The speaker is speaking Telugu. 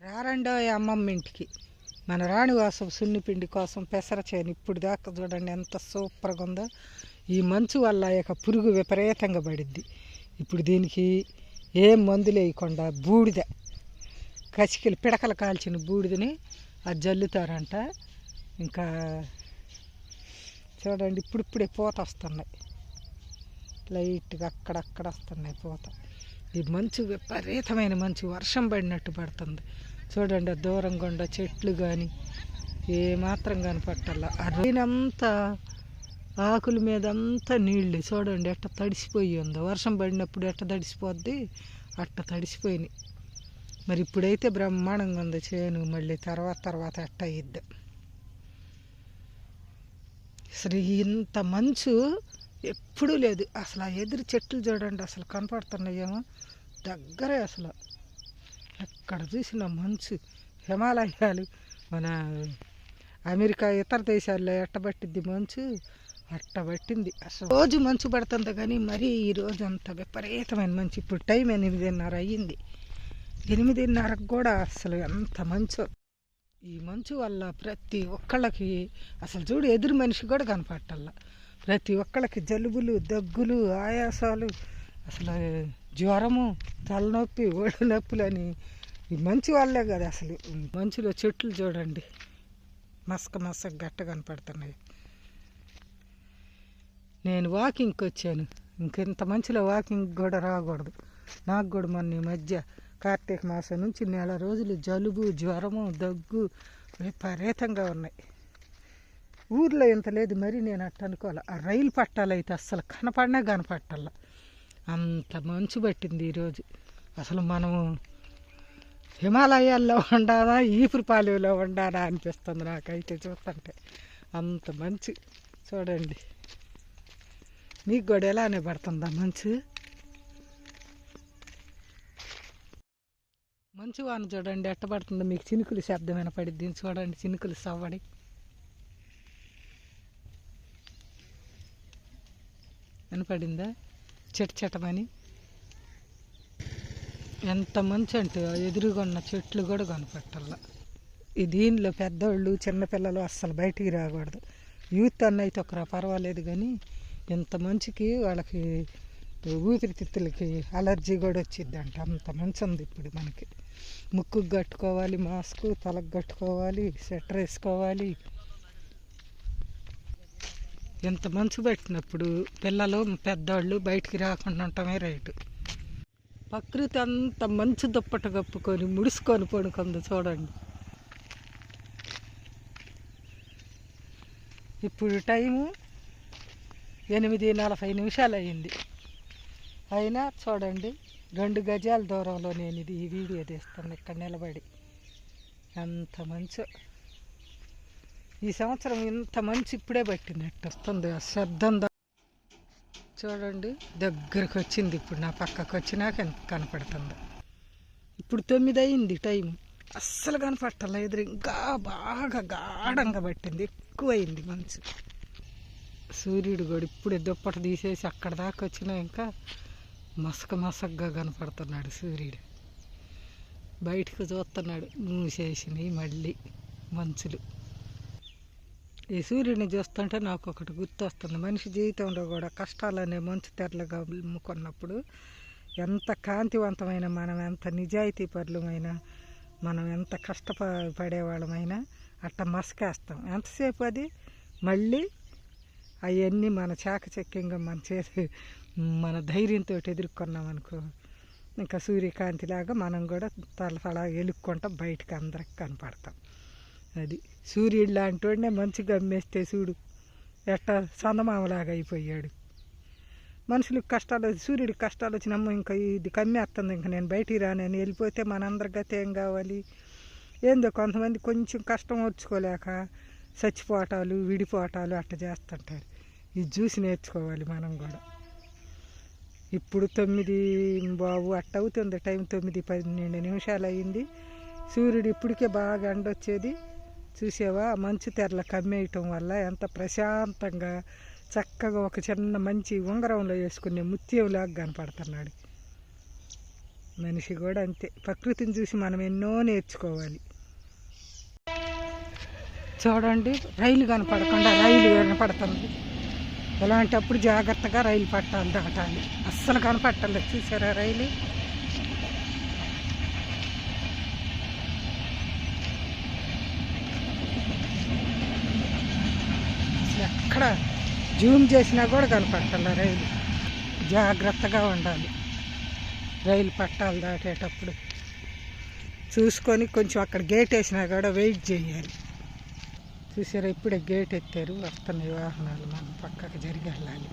రారండో అమ్మమ్మ ఇంటికి మన రాణివాసం సున్నిపిండి కోసం పెసర చేను ఇప్పుడు దాకా చూడండి ఎంత సూపర్గా ఉందో. ఈ మంచు వల్ల ఇక పురుగు విపరీతంగా పడిద్ది. ఇప్పుడు దీనికి ఏం మందులు వేయకుండా బూడిద కసికిలు పిడకలు కాల్చిన బూడిదని అది జల్లుతారంట. ఇంకా చూడండి ఇప్పుడిప్పుడే పూత వస్తున్నాయి, లైట్గా అక్కడక్కడ వస్తున్నాయి పూత. ఈ మంచు విపరీతమైన మంచు, వర్షం పడినట్టు పడుతుంది. చూడండి దూరం గుండా చెట్లు కానీ ఏమాత్రం కనపట్టాల. ఆ రోజంతా ఆకుల మీద అంతా నీళ్ళు చూడండి ఎట్ట తడిసిపోయి ఉందో. వర్షం పడినప్పుడు ఎట్ట తడిసిపోద్ది అట్ట తడిసిపోయినాయి. మరి ఇప్పుడైతే బ్రహ్మాండంగా ఉంది చేను. మళ్ళీ తర్వాత ఎట్ట అయ్యిద్ది. అసలు ఇంత మంచు ఎప్పుడూ లేదు. అసలు ఆ ఎదురు చెట్లు చూడండి అసలు కనపడుతున్నాయేమో దగ్గరే. అసలు ఎక్కడ చూసిన మంచు. హిమాలయాలు మన అమెరికా ఇతర దేశాల్లో ఎట్టబట్టిద్ది మంచు అట్ట పట్టింది. అసలు రోజు మంచు పడుతుంది కానీ మరీ ఈరోజు అంత విపరీతమైన మంచు. ఇప్పుడు టైం 8:30 అయ్యింది. 8:30కు కూడా అసలు ఎంత మంచు. ఈ మంచు వల్ల ప్రతి ఒక్కళ్ళకి అసలు చూడు ఎదురు మనిషి కూడా కనపట్టాల. ప్రతి ఒక్కళ్ళకి జలుబులు, దగ్గులు, ఆయాసాలు, అసలు జ్వరము, తలనొప్పి, ఒళ్ళు నొప్పులు అని ఈ మంచు వల్లే కదా. అసలు మంచులో చెట్లు చూడండి మసక గట్ట కనపడుతున్నాయి. నేను వాకింగ్కి వచ్చాను. ఇంకెంత మంచిలో వాకింగ్ కూడా రాకూడదు. నాకు కూడా మొన్న ఈ మధ్య కార్తీక మాసం నుంచి 1 నెల రోజులు జలుబు, జ్వరము, దగ్గు విపరీతంగా ఉన్నాయి. ఊర్లో ఇంత లేదు మరి. నేను అట్ట అనుకోవాలి. ఆ రైలు పట్టాలు అయితే అస్సలు కనపట్టాల. అంత మంచు పట్టింది ఈరోజు. అసలు మనము హిమాలయాల్లో ఉండాలా, ఈపురపాలెంలో ఉండాలా అనిపిస్తుంది నాకైతే చూస్తుంటే. అంత మంచు చూడండి. మీకు కూడా ఎలానే పడుతుందా మంచు? మంచు వాన చూడండి ఎట్ట పడుతుందో. మీకు చినుకులు శబ్దమైన పడిద్ది చూడండి. చినుకులు సవ్వడి వినపడిందా? చెటమని ఎంత మంచి అంటే ఎదురుగా ఉన్న చెట్లు కూడా కనపట్టాల. ఈ దీనిలో పెద్దవాళ్ళు చిన్నపిల్లలు అస్సలు బయటికి రాకూడదు. యూత్ అన్నైతే ఒకరా పర్వాలేదు కానీ ఇంత మంచికి వాళ్ళకి ఊపిరితిత్తులకి అలర్జీ కూడా వచ్చిద్దంట. అంత మంచి ఉంది ఇప్పుడు మనకి. ముక్కుకు కట్టుకోవాలి మాస్క్, తలకు కట్టుకోవాలి, స్వెటర్ వేసుకోవాలి. ఎంత మంచు పెట్టినప్పుడు పిల్లలు పెద్దవాళ్ళు బయటికి రాకుండా ఉండటమే రైటు. ప్రకృతి అంత మంచు దుప్పట కప్పుకొని ముడుచుకొని పడుకుంది చూడండి. ఇప్పుడు టైము 8:40 అయ్యింది. అయినా చూడండి 2 గజాల దూరంలో నేను ఈ వీడియో తీస్తాను ఇక్కడ నిలబడి. అంత మంచు. ఈ సంవత్సరం ఇంత మంచు ఇప్పుడే పట్టినట్టు వస్తుంది. ఆ శబ్దం చూడండి దగ్గరకు వచ్చింది. ఇప్పుడు నా పక్కకు వచ్చినాక ఎంత కనపడుతుంది. ఇప్పుడు 9 అయింది టైం. అస్సలు కనపట్టాల ఎదురు. ఇంకా బాగా గాఢంగా పట్టింది. ఎక్కువైంది మంచు. సూర్యుడు కూడా ఇప్పుడే దుప్పట తీసేసి అక్కడ దాకా వచ్చినా ఇంకా మసకగా కనపడుతున్నాడు సూర్యుడు. బయటకు చూస్తున్నాడు. మూసేసినాయి మళ్ళీ మంచులు. ఈ సూర్యుడిని చూస్తుంటే నాకు ఒకటి గుర్తొస్తుంది. మనిషి జీవితంలో కూడా కష్టాలనే మంచు తెరలుగా అమ్ముకున్నప్పుడు ఎంత కాంతివంతమైన, మనం ఎంత నిజాయితీ పరులమైనా, మనం ఎంత కష్టపడేవాళ్ళమైనా అట్ట మసకేస్తాం. ఎంతసేపు అది మళ్ళీ అవన్నీ మన చాకచక్యంగా మన ధైర్యంతో ఎదుర్కొన్నాం అనుకో, ఇంకా సూర్యకాంతిలాగా మనం కూడా తలతలా ఎలుక్కుంటాం, బయటకు అందరికి కనపడతాం. అది సూర్యుడు లాంటి వాడినే మంచిగా అమ్మేస్తే చూడు ఎట్టా చందమామలాగా అయిపోయాడు. మనుషులకు కష్టాలు, సూర్యుడికి కష్టాలు వచ్చినమ్మ ఇంకా ఇది కమ్మేస్తుంది, ఇంకా నేను బయటికి రానని వెళ్ళిపోతే మనందరి గతి ఏం కావాలి? ఏందో కొంతమంది కొంచెం కష్టం ఓర్చుకోలేక చచ్చిపోవటాలు, విడిపోవటాలు అట్ట చేస్తుంటారు. ఇది చూసి నేర్చుకోవాలి మనం కూడా. ఇప్పుడు 9 అట్ట అవుతుంది టైం. 9:12 అయ్యింది. సూర్యుడు ఇప్పటికే బాగా ఎండొచ్చేది. చూసావా మంచు తెరల కమ్మేయటం వల్ల ఎంత ప్రశాంతంగా చక్కగా ఒక చిన్న మంచి ఉంగరంలో వేసుకునే ముత్యంలాగా కనపడుతున్నాడు. మనిషి కూడా అంతే, ప్రకృతిని చూసి మనం ఎన్నో నేర్చుకోవాలి. చూడండి, రైలు కనపడకుండా రైలు కనపడుతుంది. ఇలాంటప్పుడు జాగ్రత్తగా రైలు పట్టాలు దాటాలి. అస్సలు కనపట్టలేదు, చూసారా రైలు? అసలు ఎక్కడ జూమ్ చేసినా కూడా కనపట్టాల రైలు. జాగ్రత్తగా ఉండాలి రైలు పట్టాలు దాటేటప్పుడు. చూసుకొని కొంచెం అక్కడ గేట్ వేసినా కూడా వెయిట్ చేయాలి. చూసారా, ఇప్పుడే గేట్ ఎత్తారు, వస్తున్నాయి వాహనాలు, మనం పక్కకు జరిగి వెళ్ళాలి.